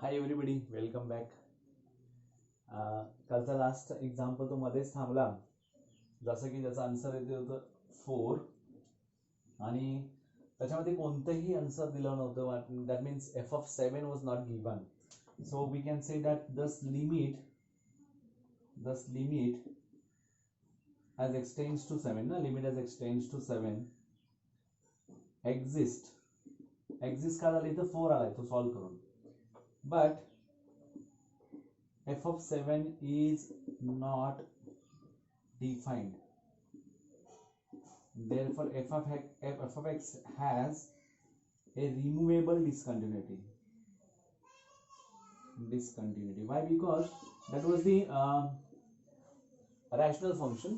Hi everybody, welcome back. कालचा last example तो मध्येच थांबला, जसं की त्याचा आन्सर येते होतं 4 आणि त्याच्यामध्ये कोणतंही आन्सर दिलं नव्हतं. That means F of 7 was not given. So we can say that this limit as extends to 7 ना, limit as extends to 7 exist का झालं इथं 4 आलाय तो सॉल्व करून, but f of 7 is not defined. Therefore, f of x has a removable discontinuity. Why? Because that was the rational function,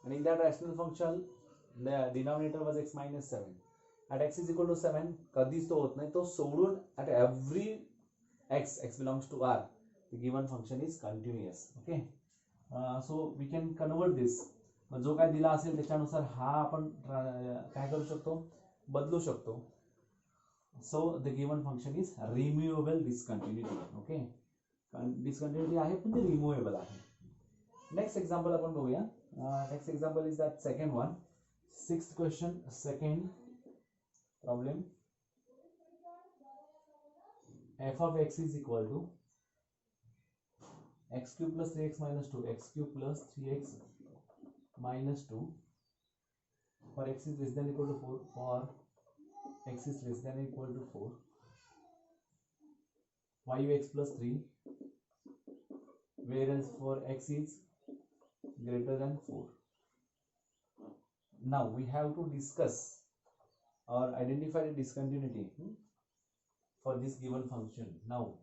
and in that rational function, the denominator was x minus 7. At x is equal to 7, कधीच तो होत नाही, तो सोडून at every x belongs to R, the given function is continuous. Okay, so we can convert this. जो काय दिला असेल त्याच्यानुसार हा आपण काय करू शकतो, बदलू शकतो. So the given function is removable discontinuity. Okay, discontinuity आहे पण ते removable आहे. Next example आपण बघूया. Next example is that second one, sixth question, second problem. F of x is equal to x cube plus 3x minus 2, x cube plus 3x minus 2 for x is less than equal to 4, for x is less than equal to 4, 5x plus 3, whereas for x is greater than 4. Now we have to discuss or identify the discontinuity for this given function. Now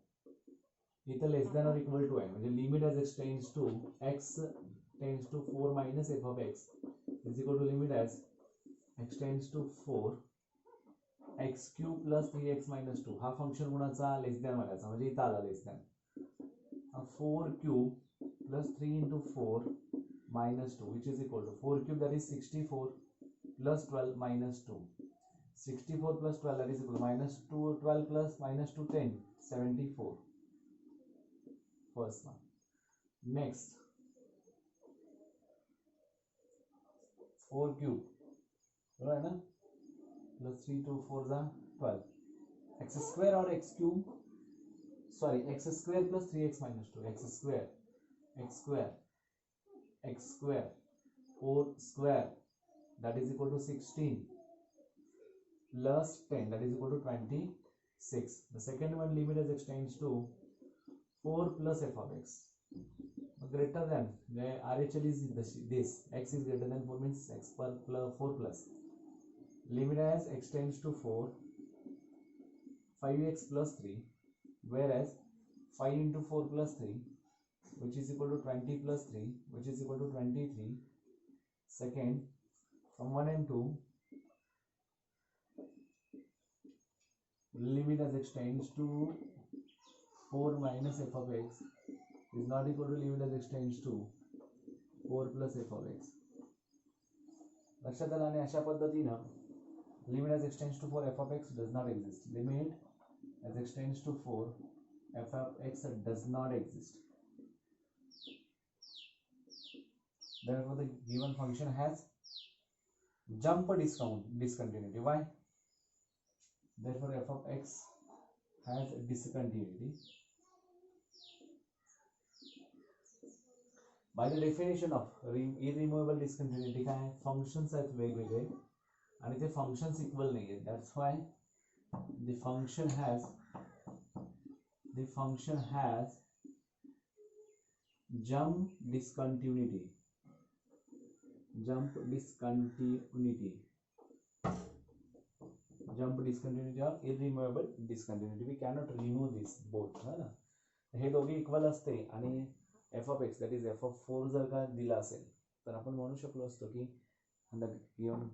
इथं less than or equal to आहे, म्हणजे limit as x tends to x tends to 4 minus f of x is equal to limit as x tends to 4 x cube plus 3x minus 2. हा function गुणाचा less than मागायचा, म्हणजे इथं आला less than. 4 cube plus 3 into 4 minus 2 which is equal to 4 cube, that is 64, plus 12 minus 2. 64 plus 12, that is equal to minus 2, 12 plus minus 2, 10, 74. First one. Next, 4 cube, right na? Plus 3 to 4 is 12. X square or x cube, sorry, x square plus 3x minus 2, x square 4 square, that is equal to 16, plus 10, that is equal to 26. The second one, limit as x tends to 4 plus f of x greater than, the RHL is this, x is greater than 4 means x per plus 4 plus, limit as x tends to 4, 5x plus 3, whereas 5 into 4 plus 3 which is equal to 20 plus 3 which is equal to 23. Second, from 1 and 2, limit as x tends to 4 minus f of x is not equal to limit as x tends to 4 plus f of x. लक्षात आलं. आणि अशा पद्धतीनं limit as x tends to 4 f of x does not exist. Limit as x tends to 4 f of x does not exist. Therefore, the given function has jump discontinuity. Why? Therefore, f of x has discontinuity. By the definition of irremovable discontinuity, काय functions आहेत वेगवेगळे आणि ते functions equal नाही आहेत. That's why the function has jump discontinuity or irremovable discontinuity. We cannot remove this both, है ना. हे दोघे इक्वल असते आणि f of x, that is f of 4 जर का दिला असेल तर आपण म्हणू शकलो असतो की the given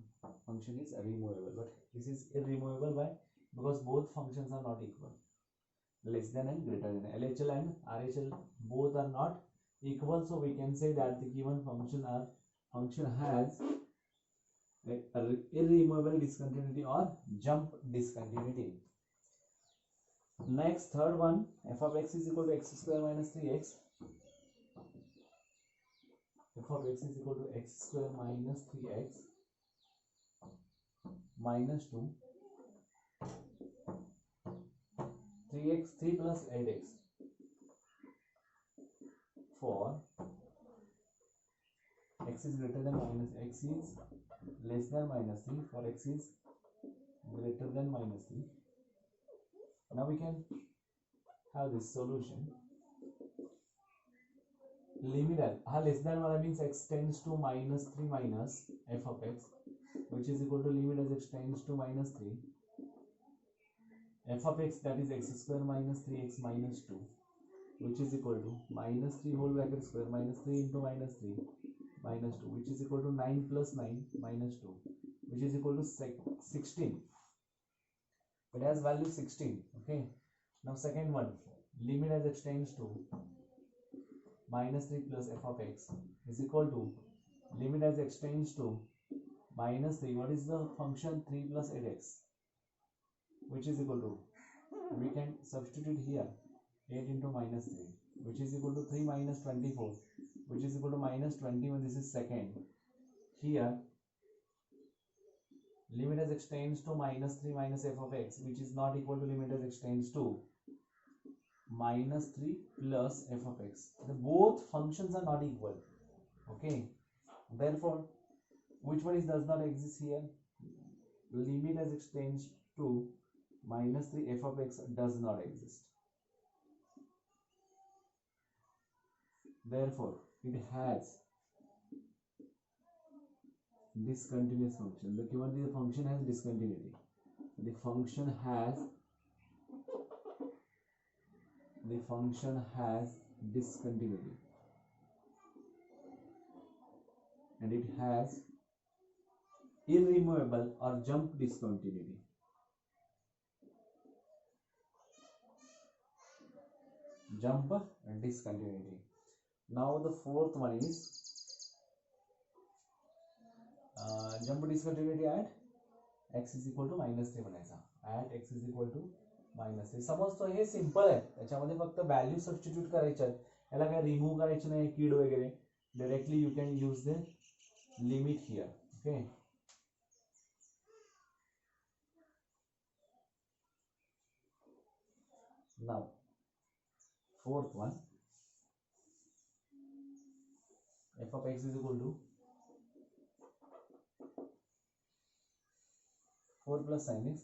function is removable, but this is irremovable. Why? Because both functions are not equal, less than and greater than. LHL and RHL both are not equal, so we can say that the given function has irremovable discontinuity or jump discontinuity. Next, third one, f of x is equal to x square minus 3x. F of x is equal to x square minus 3x minus 2, 3x, 3 plus 8x for x is greater than minus, x is less than minus 3, for x is greater than minus 3. Now we can have this solution. Limit as less than वाला means x tends to minus 3 minus f of x, which is equal to limit as x tends to minus 3. F of x, that is x square minus 3x minus 2, which is equal to minus 3 whole bracket square minus 3 into minus 3 minus 2, which is equal to 9 plus 9 minus 2, which is equal to 16. It has value 16. Okay. Now second one, limit as x tends to minus 3 plus f of x is equal to limit as x tends to minus 3. What is the function? 3 plus 8x, which is equal to, we can substitute here 8 into minus 3, which is equal to 3 minus 24, which is equal to minus 21. This is second. Here limit as x tends to minus 3 minus f of x, which is not equal to limit as x tends to minus 3 plus f of x. The both functions are not equal. Okay, therefore which one is does not exist here? Limit as x tends to minus 3 f of x does not exist. Therefore it has discontinuous function. The given the function has discontinuity. The function has discontinuity, and it has irremovable or jump discontinuity. Jump discontinuity. Now the fourth one is jump discontinuity at x is equal to minus 3 बनायचा. At x is equal to minus 3. समजतो, हे simple आहे. त्याच्यामध्ये फक्त value substitute करायचे आहेत. याला काय remove करायचे नाही, कीड वगैरे. Directly you can use the limit here. Okay. Now fourth one, f of x is equal to 4 plus sin x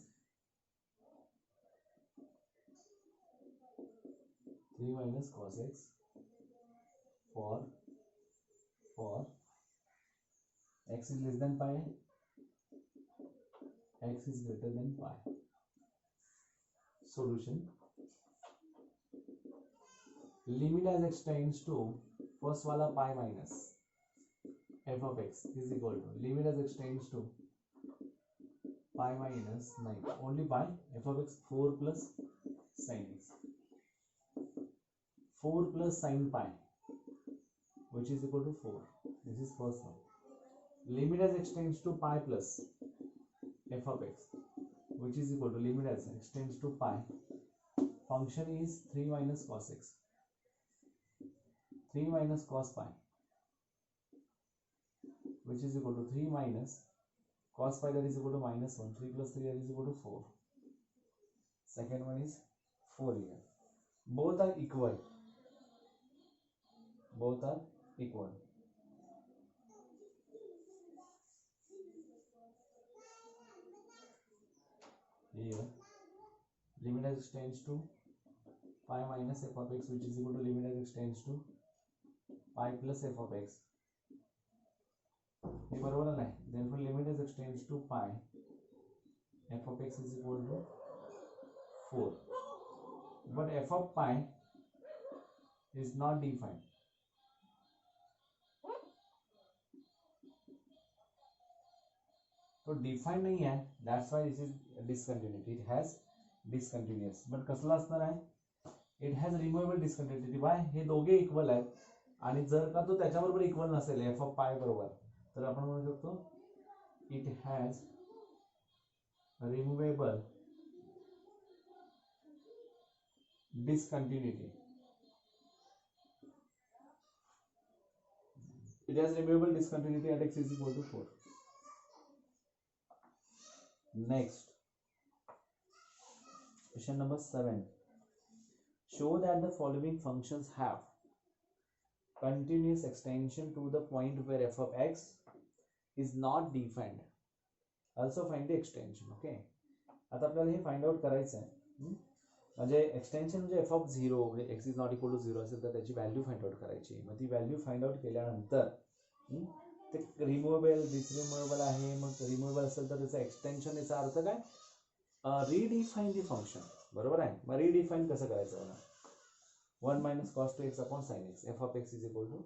3 minus cos x for x is less than pi, x is greater than pi. Solution. Limit as x tends to first wala pi minus f of x is equal to limit as x tends to pi minus 9, only pi, f of x 4 plus sin x, 4 plus sin pi, which is equal to 4. This is first one. Limit as x tends to pi plus f of x, which is equal to limit as x tends to pi, function is 3 minus cos x, 3 minus cos pi, which is equal to 3 minus cos pi, that is equal to minus 1. 3 plus 3, that is equal to 4. Second one is 4 here. Both are equal. Both are equal. Here limit as x tends to pi minus f of x, which is equal to limit as x tends to pi plus f of x. हे बरोबर नाही. Therefore limit as x tends to pi, f of x is equal to 4. But f of pi is not defined. तो define नहीं है, that's why this is discontinuity. It has discontinuous. But कसला असणार आहे? It has removable discontinuity. Why? हे दोघे equal आहेत, आणि जर का तो त्याच्याबरोबर इक्वल नसेल f of pi बरोबर, तर आपण म्हणू शकतो it has removable discontinuity. It has removable discontinuity at x is equal to 4. Next, question number 7. Show that the following functions have continuous extension to the point where f of x is not defined. Also find the extension. Okay. आता आपल्याला हे find out करायचं आहे. म्हणजे extension म्हणजे F of 0 म्हणजे x is not equal to 0 असेल तर त्याची व्हॅल्यू फाइंड आउट करायची. मग ती व्हॅल्यू फाइंड आउट केल्यानंतर ते रिमुवेबल डिसरिमुवेबल आहे. मग रिमुवेबल असेल तर त्याचं एक्सटेन्शन, याचा अर्थ काय, रिडिफाईन दी फंक्शन. बरोबर आहे. मग रिडिफाईन कसं करायचं बघा. 1 minus cos 2x upon sine x F of x is equal to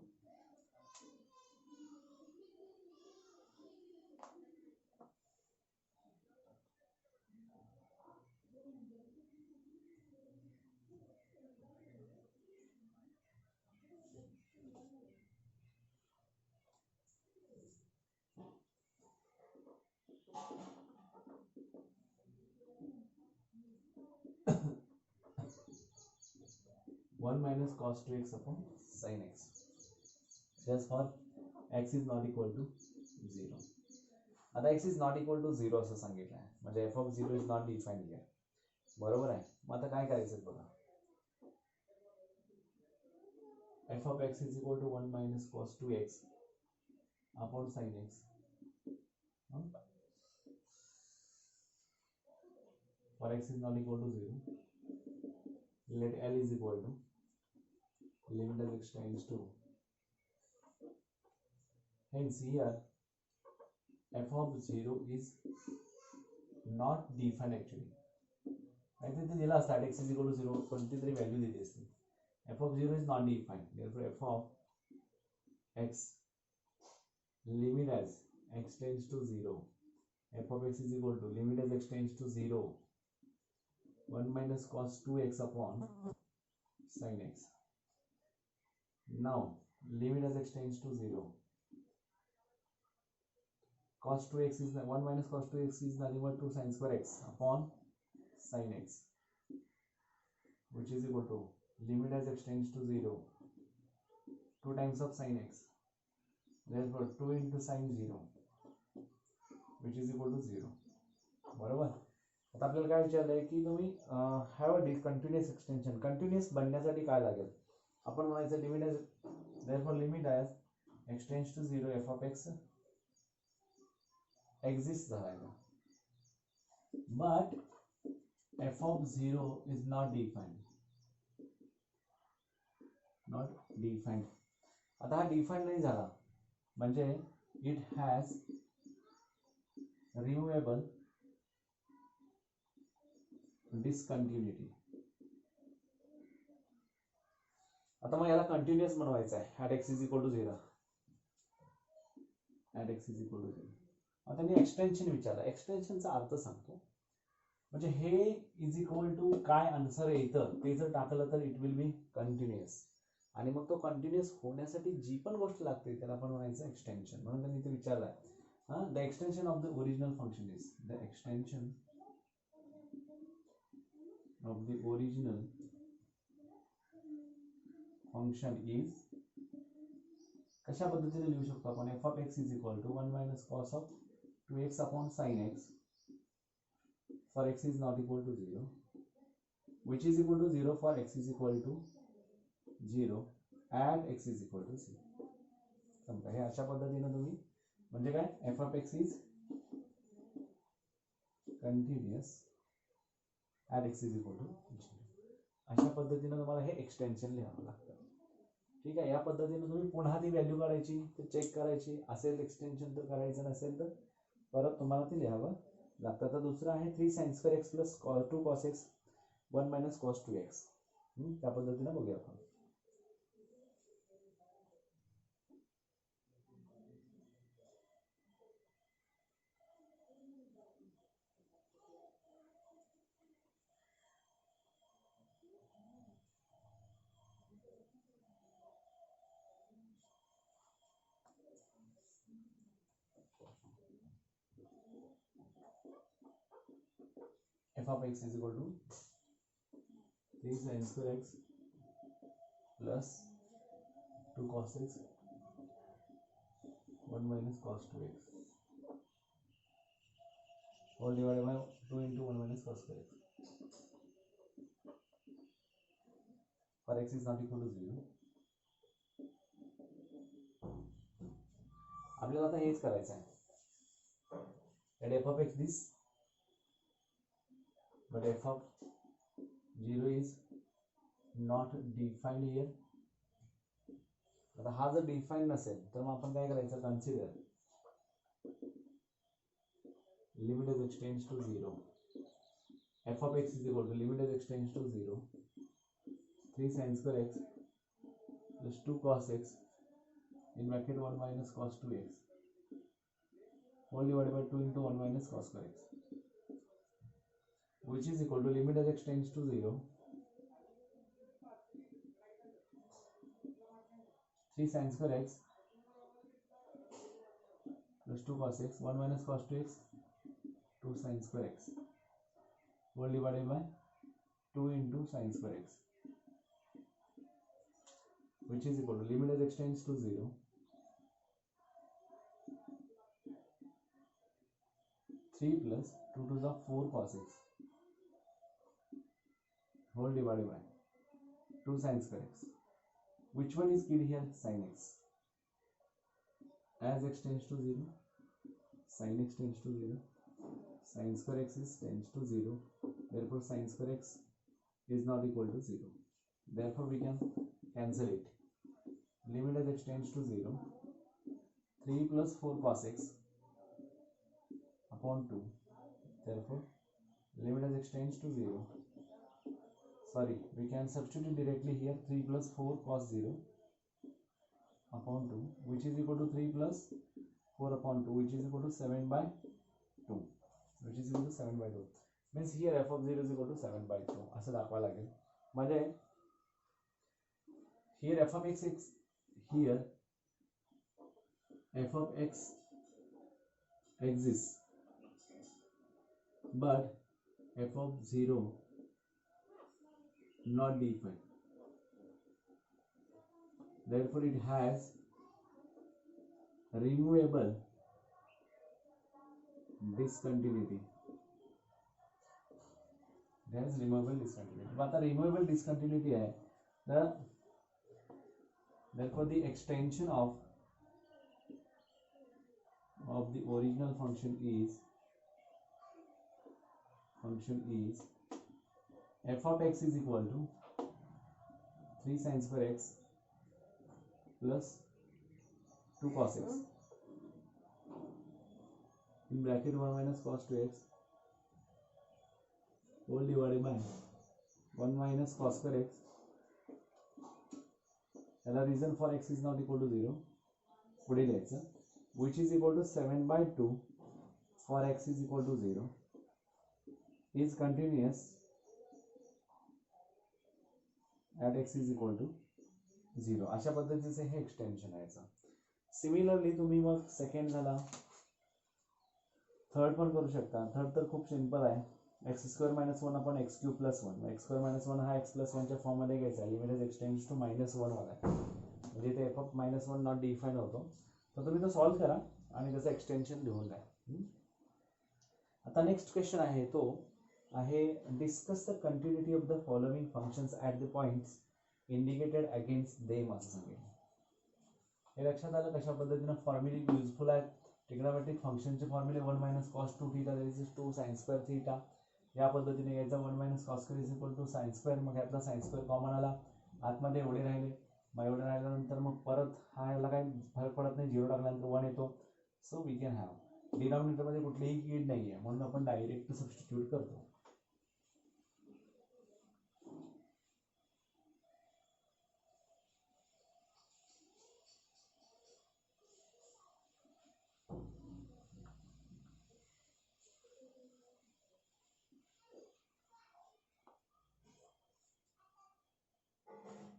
1 minus cos 2x upon sin x. Just for x is not equal to 0. आता x is not equal to 0 असं सांगितलं आहे. म्हणजे f of 0 is not defined here. बरोबर आहे. मग आता काय करायचं बघा. f of x is equal to 1 minus cos 2x upon sin x. For x is not equal to 0, let L is equal to limit as x tends to. Hence here f of 0 is not defined actually. I think the last at x is equal to 0 कोणती तरी value दिली असती. f of 0 is not defined. Therefore f of x limit as x tends to 0. f of x is equal to limit as x tends to 0. 1 minus cos 2x upon sin x. Now limit as x tends to 0. Cos 2x is 1 minus cos 2x is nothing but 2 sin square x upon sin x, which is equal to limit as x tends to 0. 2 times of sin x. Therefore 2 into sin 0, which is equal to 0. बरोबर. आता आपल्याला काय विचारलंय की तुम्ही have a continuous extension. Continuous बनण्यासाठी काय लागेल, आपण म्हणायचं limit as, therefore limit as x tends to 0 f of x exist झाला. But f of 0 is not defined. आता हा डिफाइंड नाही झाला म्हणजे इट हॅज रिमुवेबल डिसकंटिन्युटी. आता मग याला कंटिन्युअस बनवायचं आहे at x is equal to 0. At x is equal to 0. आता मी एक्सटेन्शन विचारलं. एक्सटेन्शनचा अर्थ सांगतो. म्हणजे हे इज इक्वल टू काय आन्सर येतं ते जर टाकलं तर इट विल बी कंटिन्युअस. आणि मग तो कंटिन्युअस होण्यासाठी जी पण गोष्ट लागते त्याला आपण म्हणायचं एक्सटेन्शन. म्हणून त्यांनी ते विचारलंय. The extension of the original function is the extension of the original function is, कशा पद्धतीने लिहू शकतो आपण, f of x is equal to 1 minus cos of 2x upon sin x for x is not equal to 0, which is equal to 0 for x is equal to 0 at x is equal to 0. समजा हे अशा पद्धतीने तुम्ही म्हणजे काय, f of x is continuous at x is equal to 0. अशा पद्धतीने तुम्हाला हे extension लिहावं लागतं. ठीक आहे. या पद्धतीने तुम्ही पुन्हा ती व्हॅल्यू काढायची, ते चेक करायची. असेल एक्सटेन्शन तर करायचं, नसेल तर परत तुम्हाला ते लिहावं लागतं. तर दुसरं आहे 3 sin square x plus 2 cos x 1 minus cos 2x. त्या पद्धतीने बघूया आपण. f of x is equal to 3 sin square x plus 2 cos x 1 minus cos 2x all divided by 2 into 1 minus cos square x for x is not equal to 0. आपल्याला आता हेच करायचं आहे. Let f of x this, but f of 0 is not defined here. आता हा जर define नसेल तर मग आपण काय करायचं, consider limit as x tends to 0, f of x is equal to limit as x tends to 0 3 sin square x plus 2 cos x in bracket 1 minus cos 2x all divided by 2 into 1 minus cos square x, which is equal to limit as x tends to 0 3 sin square x plus 2 cos x 1 minus cos 2x 2 sin square x all divided by 2 into sin square x, which is equal to limit as x tends to 0 3 plus 2 to the 4 cos x whole divided by 2 sin square x. Which one is key here? Sin x. As x tends to 0, sin x tends to 0, sin square x tends to 0, therefore sin square x is not equal to 0. Therefore we can cancel it. Limit as x tends to 0 3 plus 4 cos x upon 2, therefore limit as x tends to 0, sorry, we can substitute directly here 3 plus 4 cos 0 upon 2, which is equal to 3 plus 4 upon 2, which is equal to 7 by 2, which is equal to 7 by 2. Means here f of 0 is equal to 7 by 2 असं दाखवा लागेल. म्हणजे here f of x is here f of x exists, but f of 0 not defined, therefore it has removable discontinuity. There is removable discontinuity. But the removable discontinuity है, therefore the extension of the original function is f of x is equal to 3 sin square x plus 2 cos x in bracket 1 minus cos 2x whole divided by 1 minus cos square x. And the reason for x is not equal to 0, पुढे लिहायचं, which is equal to 7 by 2 for x is equal to 0 is continuous at x is equal to 0. अशा पद्धतीचे हे extension आहे याचं. Similarly तुम्ही मग second झाला, third पण करू शकता. थर्ड तर खूप सिंपल आहे, x square minus 1 upon x cube plus 1. X square minus 1 हा एक्स प्लस 1च्या फॉर्ममध्ये घ्यायचा आहे. लिमिट एक्स टेंड्स टू -1 वाला आहे, म्हणजे ते एफ ऑफ -1 नॉट डिफाईन होतो. तर तुम्ही तो सॉल्व करा आणि त्याचं एक्सटेन्शन लिहून द्या. आता नेक्स्ट क्वेश्चन आहे तो आहे discuss the continuity of the following functions at the points indicated against them असं सांगितलं. हे लक्षात आलं कशा पद्धतीनं फॉर्म्युले युजफुल आहेत. ट्रिग्नोमेट्रिक फंक्शनचे फॉर्म्युले 1 minus cos 2 theta is 2 sine square theta या पद्धतीने घ्यायचा. 1 minus cos square is equal to sine square. मग यातला साइन स्क्वेअर कॉमन आला, आतमध्ये एवढे राहिले, मग एवढे राहिल्यानंतर मग परत हा याला काही फरक पडत नाही, 0 टाकल्यानंतर 1 येतो. सो वी कॅन हॅव डिनॉमिनेटरमध्ये कुठलीही कीड नाही आहे म्हणून आपण डायरेक्ट सबस्टिट्यूट करतो.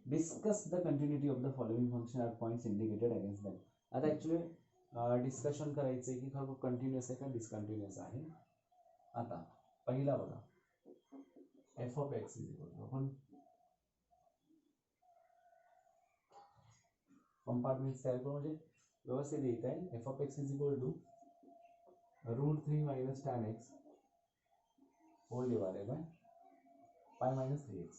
Discuss the continuity of the following function at points indicated against them. आता ॲक्च्युली डिस्कशन करायचं आहे की खरं कंटिन्युअस आहे का डिसकंटिन्युअस आहे. आता पहिला बघा, F of x is equal to आपण कंपार्टमेंट्स तयार करून म्हणजे व्यवस्थित लिहित आहे. F of x is equal to √3 minus tan x whole divided by pi minus 3x.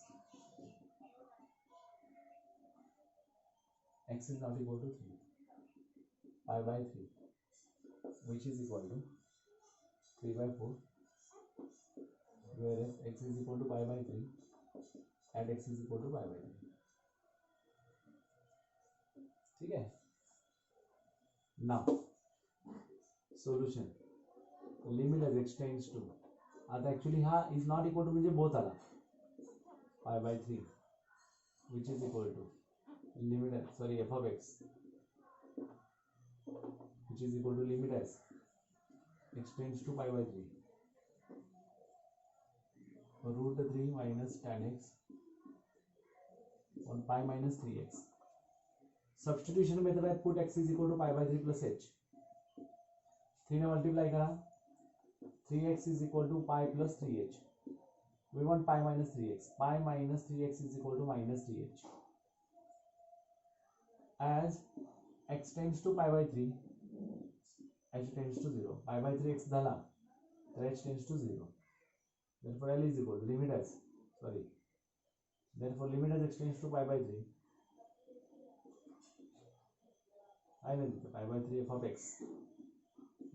X is not equal to 3, pi by 3, which is equal to 3 by 4, whereas x is equal to pi by 3 and x is equal to pi by 3. ठीक है. Now solution. Limit as x tends to, आता actually हा is not equal to म्हणजे both आला, pi by 3 which is equal to limit as, sorry, f of x which is equal to limit as x tends to pi by 3 √3 minus tan x on pi minus 3x. Substitution method है, put x is equal to pi by 3 plus h, 3 ने multiply करा, 3x is equal to pi plus 3h. We want pi minus 3x. Pi minus 3x is equal to minus 3h. As x tends to pi by 3, h tends to 0. Pi by 3x झाला, तर h tends to 0. Therefore L is equal to limit as, sorry. Therefore limit as x tends to pi by 3. I will pi by 3 f of x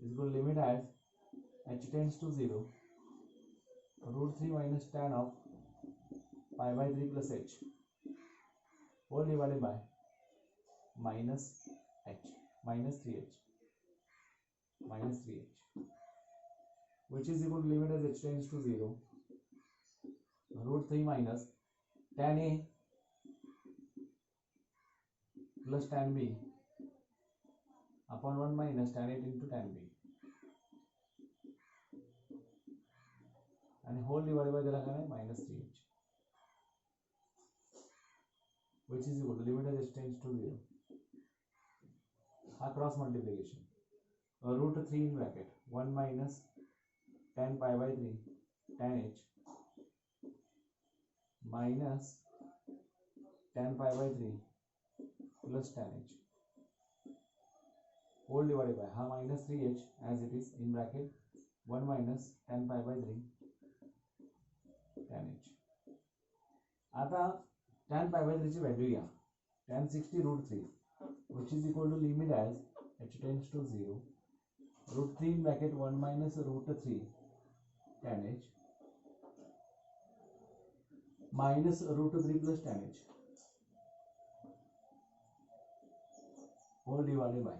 is equal to limit as h tends to 0, √3 minus tan of pi by 3 plus h whole divided by minus h, minus 3h, which is equal to limit as h tends to 0, √3 minus tan a plus tan b upon 1 minus tan a into tan b, and whole divided by दिला काय minus 3h, which is equal to limit as h tends to 0. A cross multiplication, √3 in bracket 1 minus tan pi by 3 tan h minus tan pi by 3 plus tan h whole divided by minus 3h as it is in bracket 1 minus tan pi by 3 tan h. आता tan pi by 3 ची value घ्या, tan 60 √3 which is equal to limit as h tends to 0, √3 in bracket 1 minus √3 tan h minus √3 plus tan h whole divided by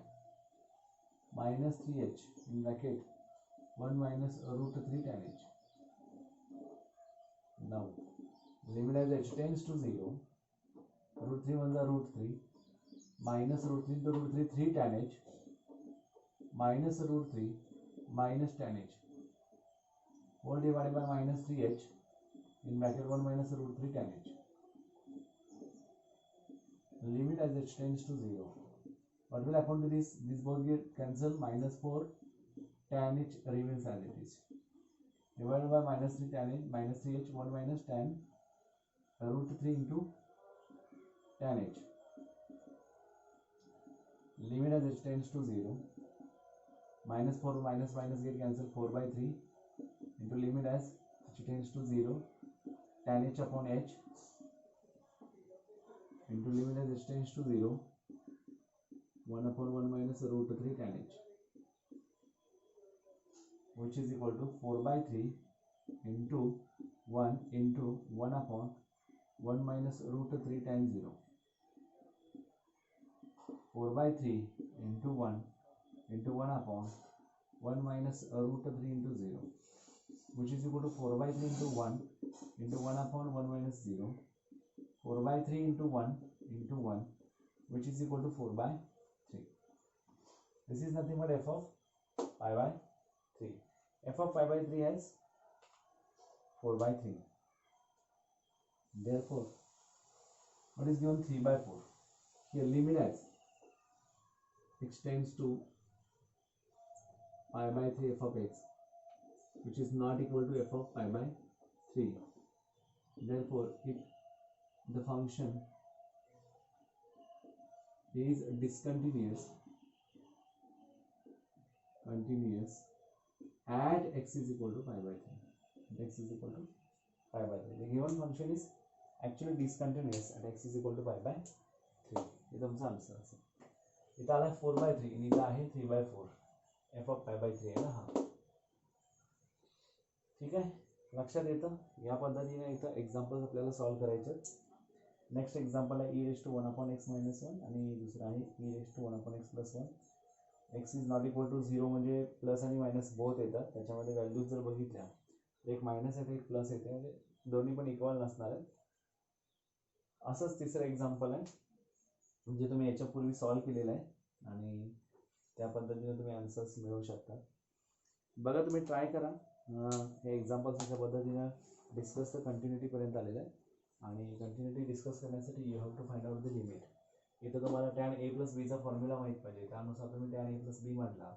minus 3h in bracket 1 minus √3 tan h. Now limit as h tends to 0, √3 1 √3 minus √3 into √3 3 tan h minus √3 minus tan h whole divided by minus 3h in bracket 1 minus √3 tan h. Limit as h tends to 0. What will happen to this? This both get cancelled. Minus 4 tan h remains as it is. Divided by minus 3 tan h, minus 3h, 1 minus tan √3 into tan h. Limit as h tends to 0. Minus 4 minus minus get cancelled, 4 by 3 into limit as h tends to 0, tan h upon h into limit as h tends to 0, 1 upon 1 minus √3 tan h, which is equal to 4 by 3 into 1 upon 1 minus √3 tan 0. 4 by 3 into 1 upon 1 minus √3 into 0, which is equal to 4 by 3 into 1 upon 1 minus 0, 4 by 3 into 1, which is equal to 4 by 3. This is nothing but f of pi by 3. F of pi by 3 has 4 by 3. Therefore, what is given? 3 by 4. Here limit as x tends to pi by 3 f of x, which is not equal to f of pi by 3. Therefore, the function is discontinuous at x is equal to pi by 3. X is equal to pi by 3. The given function is actually discontinuous at x is equal to pi by 3. हे तुमचा answer असेल. इथं आला 4/3 आणि इथं आहे 3/4. f of pi by 3 आहे ना हा. ठीक आहे, लक्षात येतं. या पद्धतीने इथं एक्झाम्पल्स आपल्याला सॉल्व्ह करायचे. नेक्स्ट एक्झाम्पल आहे e⁻x - 1 आणि दुसरा आहे e⁻x + 1. x is not equal to 0 म्हणजे प्लस आणि मायनस बोथ येतात. त्याच्यामध्ये व्हॅल्यूज जर बघितल्या एक मायनस येते एक प्लस येते, म्हणजे दोन्ही पण इक्वल नसणार आहेत. असंच तिसरं एक्झाम्पल आहे म्हणजे तुम्ही याच्यापूर्वी सॉल्व्ह केलेलं आहे आणि त्या पद्धतीने तुम्ही आन्सर्स मिळवू शकता. बघा, तुम्ही ट्राय करा. हे एक्झाम्पल्स अशा पद्धतीनं डिस्कस तर कंटिन्युटीपर्यंत आलेलं आहे आणि कंटिन्युटी डिस्कस करण्यासाठी you have to find out the limit. इथं तुम्हाला tan a + b चा फॉर्म्युला माहीत पाहिजे. त्यानुसार तुम्ही tan a + b म्हटला,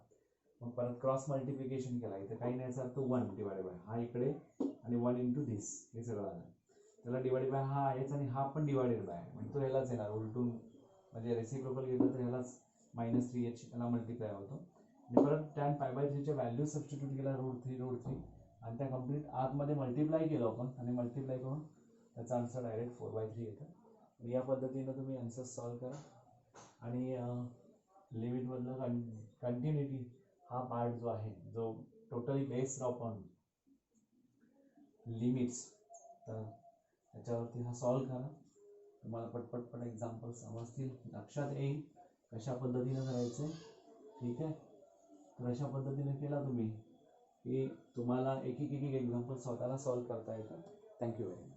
मग परत क्रॉस मल्टिप्लिकेशन केला. इथं काही नाही याचा अर्थ 1 डिवाइड बाय हा इकडे आणि 1 × धिस हे सगळं आलं. त्याला डिवाइड बाय हा आहेच आणि हा पण डिवाइडेड बाय म्हणजे तो ह्यालाच येणार उलटून, म्हणजे रेसिप्रोकल घेतलं तर ह्यालाच -3h याला मल्टिप्लाय होतो. आणि परत tan π/3 च्या व्हॅल्यू सबस्टिट्यूट केला √3 आणि त्या कंप्लीट आतमध्ये मल्टिप्लाय केलं आपण आणि मल्टिप्लाय करून त्याचा आन्सर डायरेक्ट 4/3 येतं. या पद्धतीनं तुम्ही आन्सर सॉल्व्ह करा आणि लिमिटमधलं कंटिन्युटी हा पार्ट जो आहे जो टोटली बेस्ड अपॉन लिमिट्स, तर त्याच्यावरती हा सॉल्व्ह करा. तुम्हाला पटपट एक्झाम्पल समजतील, लक्षात येईल कशा पद्धतीनं करायचं आहे. ठीक आहे, तर अशा पद्धतीने केला तुम्ही की तुम्हाला एक एक्झाम्पल स्वतःला सॉल्व्ह करता येतं. Thank you very much.